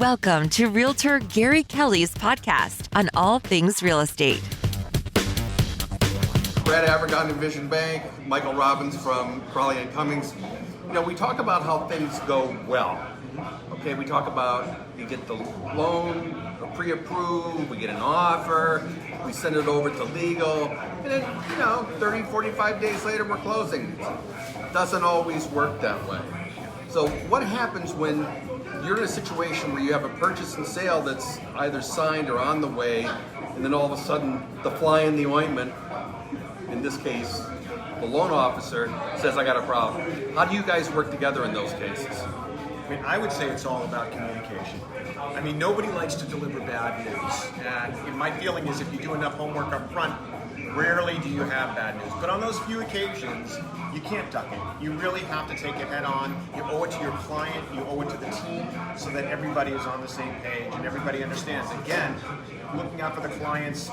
Welcome to Realtor Gary Kelly's podcast on all things real estate. Brad Avergon, Division Bank, Michael Robbins from Crawley & Cummings. You know, we talk about how things go well. Okay, we talk about you get the loan pre-approved, we get an offer, we send it over to legal, and then, 30, 45 days later we're closing. Doesn't always work that way. So what happens when you're in a situation where you have a purchase and sale that's either signed or on the way, and then all of a sudden the fly in the ointment, in this case, the loan officer says, I got a problem. How do you guys work together in those cases? I would say it's all about communication. Nobody likes to deliver bad news. And my feeling is if you do enough homework up front, rarely do you have bad news. But on those few occasions, you can't duck it. You really have to take it head on. You owe it to your client, you owe it to the team, so that everybody is on the same page and everybody understands. Again, looking out for the client's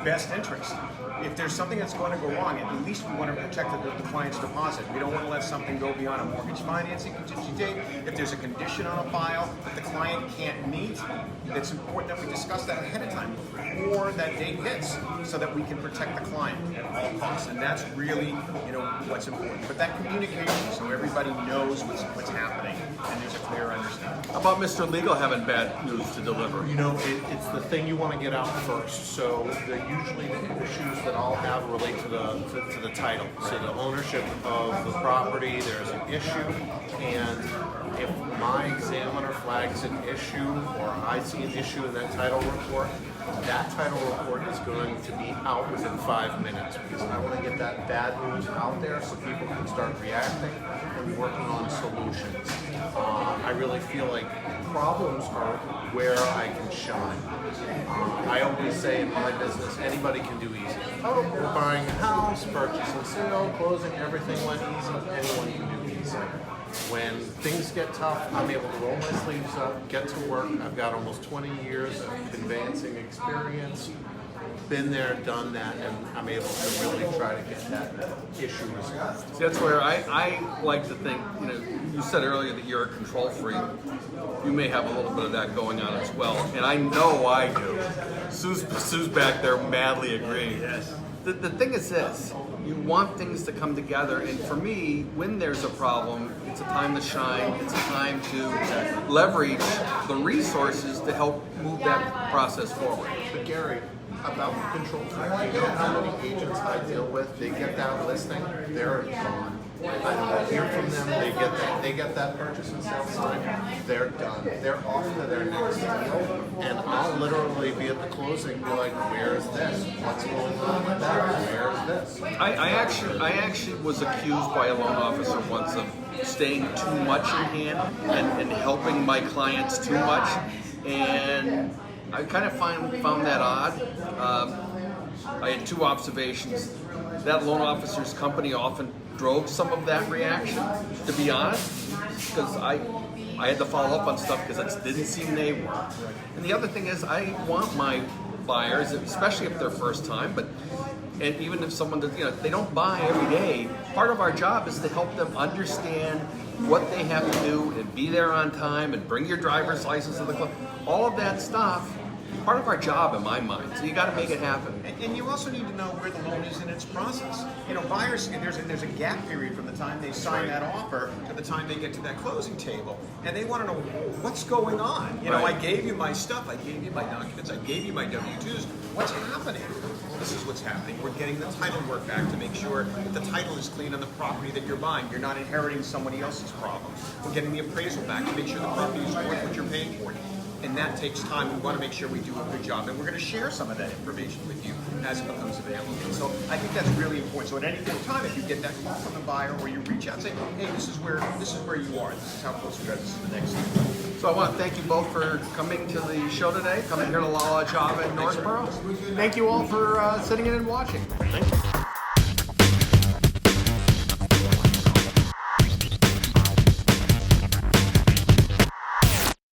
best interest. If there's something that's going to go wrong, at least we want to protect the client's deposit. We don't want to let something go beyond a mortgage financing contingency date. If there's a condition on a file that the client can't meet, it's important that we discuss that ahead of time before that date hits, so that we can protect the client at all costs. And that's really what's important. But that communication, so everybody knows what's happening and there's a clear understanding. How about Mr. Legal having bad news to deliver? It's the thing you want to get out first. So usually the issues that I'll have relate to the title, so the ownership of the property. There's an issue, and if my examiner flags an issue or I see an issue in that title report is going to be out within 5 minutes, because I want to get that bad news out there so people can start reacting and working on solutions. I really feel like problems are where I can shine. I always say in my business, anybody can do easy. Oh, we're buying a house, purchase and sale, closing, everything went easy. Anyone can do easy. When things get tough, I'm able to roll my sleeves up, get to work. I've got almost 20 years of conveyancing experience. Been there, done that, and I'm able to really try to get that issue resolved. See, that's where I like to think, you said earlier that you're a control freak. You may have a little bit of that going on as well, and I know I do. Sue's back there madly agreeing. Yes. The thing is this, you want things to come together, and for me, when there's a problem, it's a time to shine, it's a time to leverage the resources to help move that process forward. But Gary, about the control freak, you know how many agents I deal with, they get that listing, they're gone. I don't hear from them, they get that purchase and sale sign, they're done. They're off to their next deal, and I'll literally be at the closing and be like, where's this? What's going on with that? Where's this? I actually was accused by a loan officer once of staying too much in hand and helping my clients too much, and I kind of found that odd. I had two observations. That loan officer's company often drove some of that reaction, to be honest, because I had to follow up on stuff because it didn't seem they were. And the other thing is, I want my buyers, especially if they're first time, and even if someone that they don't buy every day, part of our job is to help them understand what they have to do and be there on time and bring your driver's license to the club. All of that stuff, part of our job in my mind. So you got to make it happen. And you also need to know where the loan is in its process. Buyers, there's a gap period from the time they sign that offer to the time they get to that closing table, and they want to know what's going on. I gave you my stuff, I gave you my documents, I gave you my W-2s. What's happening? This is what's happening. We're getting the title work back to make sure that the title is clean on the property that you're buying. You're not inheriting somebody else's problem. We're getting the appraisal back to make sure the property is worth what you're paying for it. And that takes time. We want to make sure we do a good job, and we're going to share some of that information with you as it becomes available. So I think that's really important. So at any given time, if you get that call from the buyer or you reach out and say, hey, this is where you are. This is how close we are. This is the next thing. So I want to thank you both for coming to the show today, coming here to La La Java in Northborough. Thank you all for sitting in and watching. Thank you.